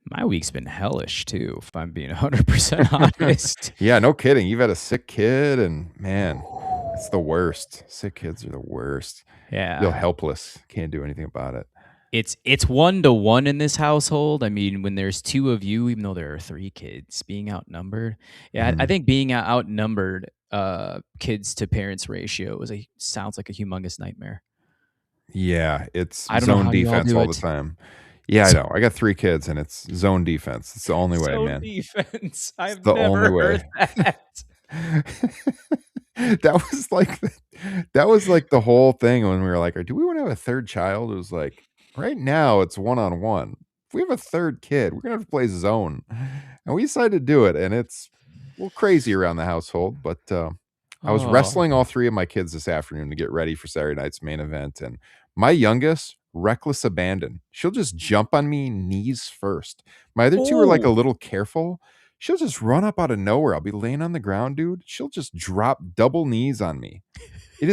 My week's been hellish, too, if I'm being 100% honest. Yeah, no kidding. You've had a sick kid, and man, it's the worst. Sick kids are the worst. Yeah. Feel helpless. Can't do anything about it. It's 1-to-1 in this household. I mean, when there's 2 of you, even though there are 3 kids, being outnumbered. Yeah, I think being outnumbered, kids to parents ratio sounds like a humongous nightmare. Yeah, it's I don't know zone how you all defense do all it. the time. Yeah, I know. I got 3 kids, and it's zone defense. It's the only way, man. Zone defense. I've the never only way. heard that. that was like the whole thing when we were like, do we want to have a third child? It was like, right now it's 1-on-1. If we have a third kid, we're gonna have to play zone. And we decided to do it, and it's a little crazy around the household. But I was wrestling all 3 of my kids this afternoon to get ready for Saturday night's main event. And my youngest, reckless abandon. She'll just jump on me knees first. My other 2 are like a little careful. She'll just run up out of nowhere. I'll be laying on the ground, dude. She'll just drop double knees on me. It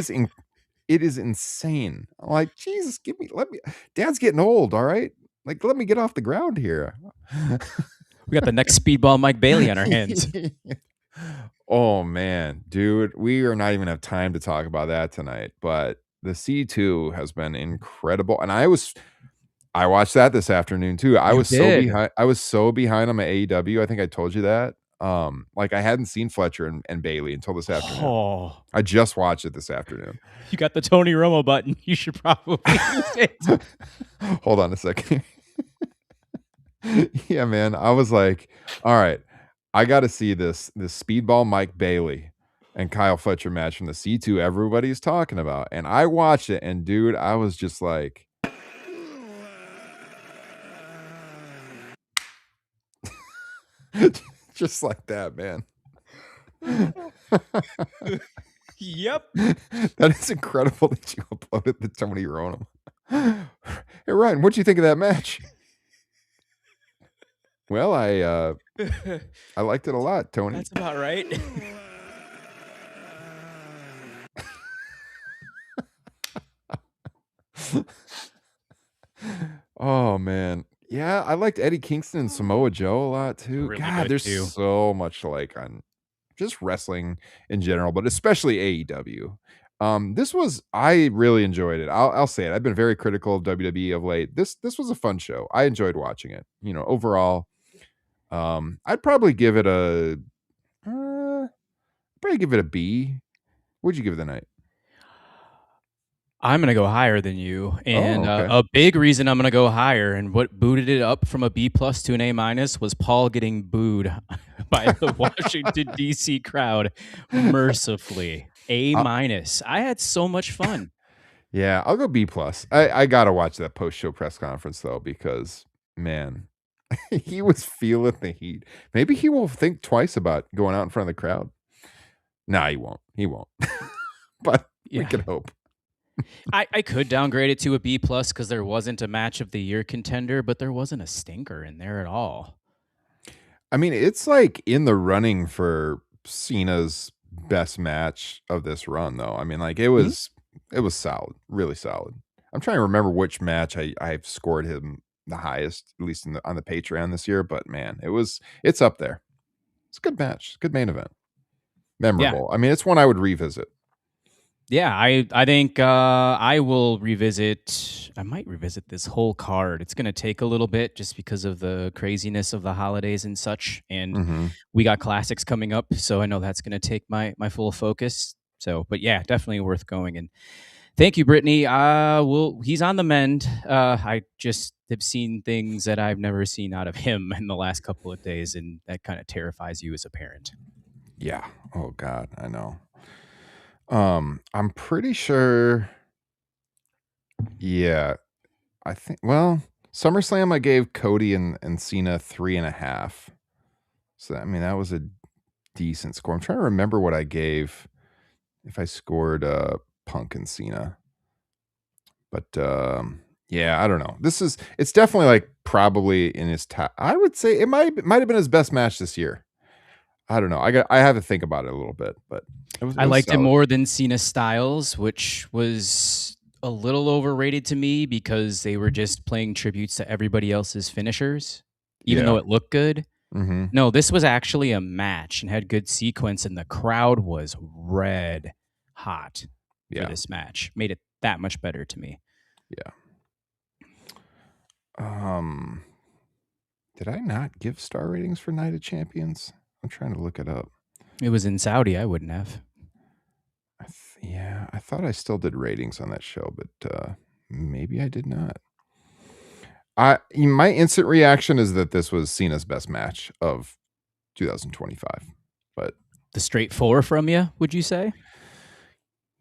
is insane. I'm like, Jesus, let me. Dad's getting old, all right? Like, let me get off the ground here. We got the next speedball Mike Bailey on our hands. Oh man, dude, we are not even have time to talk about that tonight. But the C2 has been incredible, and I watched that this afternoon too. I was so behind on my AEW. I think I told you that. Like I hadn't seen Fletcher and Bailey until this afternoon. Oh, I just watched it this afternoon. You got the Tony Romo button. You should probably use it. Hold on a second. Yeah, man. I was like, all right, I got to see this speedball Mike Bailey and Kyle Fletcher match from the C2 everybody's talking about. And I watched it, and dude, I was just like, just like that, man. Yep. That is incredible that you uploaded the Tony Romo. Hey, Ryan, what'd you think of that match? Well, I liked it a lot, Tony. That's about right. Oh man, yeah, I liked Eddie Kingston and Samoa Joe a lot too. Really God, good, there's too. so much to like on just wrestling in general, but especially AEW. I really enjoyed it. I'll say it. I've been very critical of WWE of late. This was a fun show. I enjoyed watching it. Overall, I'd probably give it a B. What'd you give it the night? I'm going to go higher than you. And okay. a big reason I'm going to go higher and what booted it up from a B+ to an A- was Paul getting booed by the Washington, D.C. crowd mercifully. A-. I had so much fun. Yeah, I'll go B+. I got to watch that post-show press conference, though, because, man, he was feeling the heat. Maybe he will think twice about going out in front of the crowd. No, he won't. He won't. But we can hope. I could downgrade it to a B+ because there wasn't a match of the year contender, but there wasn't a stinker in there at all. I mean, it's like in the running for Cena's best match of this run, though. I mean, like it was solid, really solid. I'm trying to remember which match I've scored him the highest, at least on the Patreon this year. But man, it's up there. It's a good match, good main event, memorable. Yeah. I mean, it's one I would revisit. Yeah, I think I will revisit. I might revisit this whole card. It's going to take a little bit just because of the craziness of the holidays and such. And we got classics coming up, so I know that's going to take my full focus. So, but yeah, definitely worth going. And thank you, Brittany. He's on the mend. I just have seen things that I've never seen out of him in the last couple of days, and that kind of terrifies you as a parent. Yeah. Oh God, I know. I'm pretty sure. Yeah, I think. Well, SummerSlam, I gave Cody and Cena 3.5. So I mean, that was a decent score. I'm trying to remember what I gave if I scored Punk and Cena. But yeah, I don't know. It's definitely like probably in his top. I would say it might have been his best match this year. I don't know. I have to think about it a little bit, but I liked it more than Cena Styles, which was a little overrated to me because they were just playing tributes to everybody else's finishers, even though it looked good. No, this was actually a match and had good sequence, and the crowd was red hot for this match. Made it that much better to me. Yeah. Did I not give star ratings for Night of Champions? I'm trying to look it up. It was in Saudi. I wouldn't have. I thought I still did ratings on that show, but maybe I did not. My instant reaction is that this was Cena's best match of 2025. But the straight 4 from you, would you say?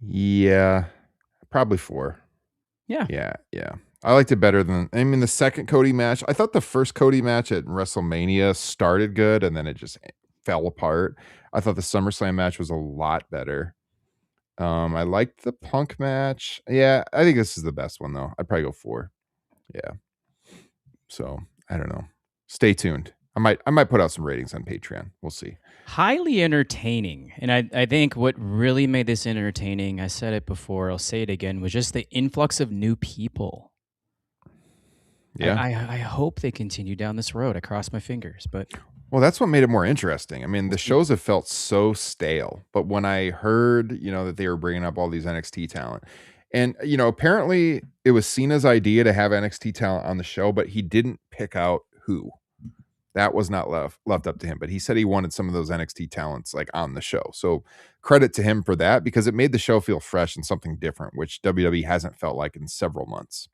Yeah, probably 4. Yeah. I liked it better than, the second Cody match. I thought the first Cody match at WrestleMania started good and then it just fell apart. I thought the SummerSlam match was a lot better. I liked the Punk match. Yeah, I think this is the best one though. I'd probably go 4. Yeah. So I don't know. Stay tuned. I might put out some ratings on Patreon. We'll see. Highly entertaining. And I think what really made this entertaining, I said it before, I'll say it again, was just the influx of new people. Yeah. I hope they continue down this road. I cross my fingers, but well, that's what made it more interesting. I mean, the shows have felt so stale, but when I heard, that they were bringing up all these NXT talent, and apparently it was Cena's idea to have NXT talent on the show, but he didn't pick out who. That was not left up to him, but he said he wanted some of those NXT talents like on the show. So credit to him for that because it made the show feel fresh and something different, which WWE hasn't felt like in several months.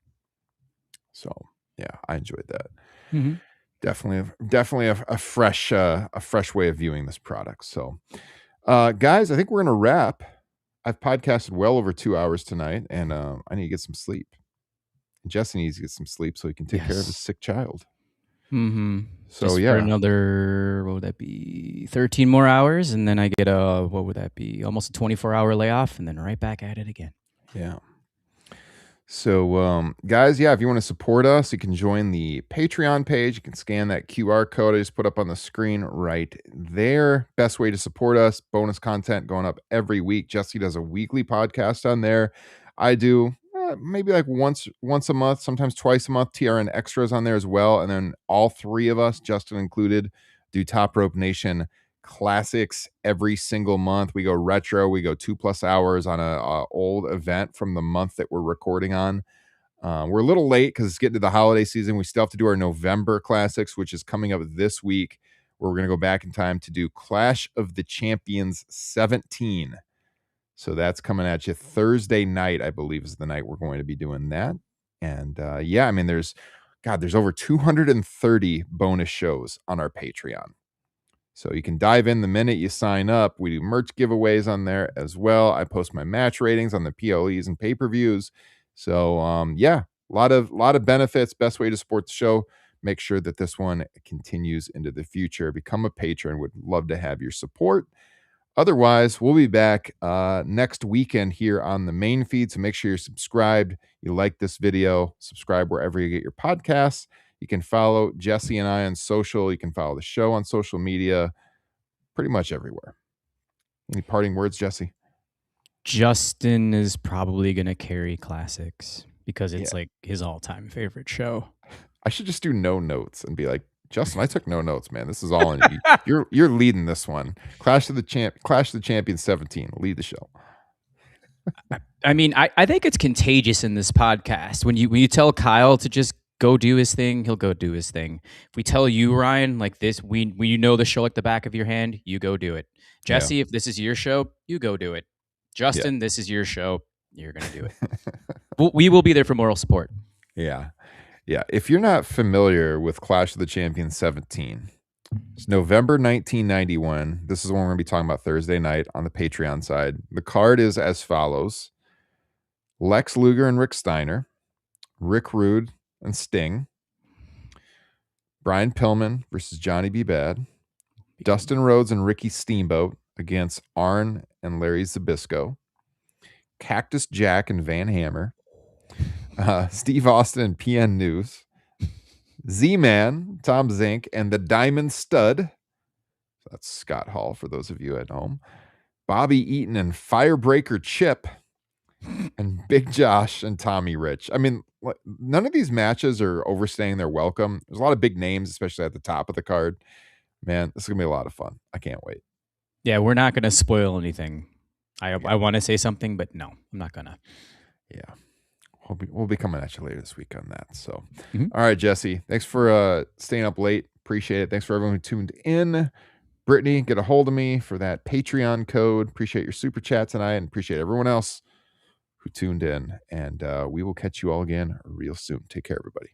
So yeah, I enjoyed that. Mm-hmm. Definitely a fresh way of viewing this product. So, guys, I think we're gonna wrap. I've podcasted well over 2 hours tonight, and I need to get some sleep. Jesse needs to get some sleep so he can take care of his sick child. Mm-hmm. So just for another, what would that be? 13 more hours, and then I get what would that be? Almost a 24-hour layoff, and then right back at it again. Yeah. So, guys, if you want to support us, you can join the Patreon page. You can scan that QR code I just put up on the screen right there. Best way to support us. Bonus content going up every week. Jesse does a weekly podcast on there. I do maybe like once a month, sometimes twice a month. TRN extras on there as well. And then all 3 of us, Justin included, do Top Rope Nation classics every single month. We go retro. We go 2+ hours on a old event from the month that we're recording on. We're a little late because it's getting to the holiday season. We still have to do our November classics, which is coming up this week, where we're going to go back in time to do Clash of the Champions 17. So that's coming at you Thursday night, I believe, is the night we're going to be doing that. And yeah, I mean, there's over 230 bonus shows on our Patreon. So you can dive in the minute you sign up. We do merch giveaways on there as well. I post my match ratings on the PLEs and pay-per-views. So yeah, a lot of benefits. Best way to support the show. Make sure that this one continues into the future. Become a patron. Would love to have your support. Otherwise, we'll be back next weekend here on the main feed. So make sure you're subscribed. You like this video, subscribe wherever you get your podcasts. You can follow Jesse and I on social. You can follow the show on social media, pretty much everywhere. Any parting words, Jesse? Justin is probably going to carry classics because it's like his all-time favorite show. I should just do no notes and be like, Justin, I took no notes, man. This is all in you. You're leading this one. Clash of the Champions 17. Lead the show. I mean, I think it's contagious in this podcast. When you tell Kyle to just go do his thing, he'll go do his thing. If we tell you, Ryan, like this, when you know the show like the back of your hand, you go do it. Jesse, if this is your show, you go do it. Justin, this is your show. You're going to do it. We will be there for moral support. Yeah. Yeah. If you're not familiar with Clash of the Champions 17, it's November 1991. This is the one we're going to be talking about Thursday night on the Patreon side. The card is as follows: Lex Luger and Rick Steiner, Rick Rude and Sting, Brian Pillman versus Johnny B. Bad, Dustin Rhodes and Ricky Steamboat against Arn and Larry Zbyszko, Cactus Jack and Van Hammer, Steve Austin and PN News, Z-Man, Tom Zink, and the Diamond Stud. That's Scott Hall for those of you at home. Bobby Eaton and Firebreaker Chip, and Big Josh and Tommy Rich. I mean, none of these matches are overstaying their welcome. There's a lot of big names, especially at the top of the card. Man, this is going to be a lot of fun. I can't wait. Yeah, we're not going to spoil anything. I want to say something, but no, I'm not going to. Yeah. We'll be coming at you later this week on that. So, All right, Jesse, thanks for staying up late. Appreciate it. Thanks for everyone who tuned in. Brittany, get a hold of me for that Patreon code. Appreciate your super chat tonight, and appreciate everyone else who tuned in. And we will catch you all again real soon. Take care, everybody.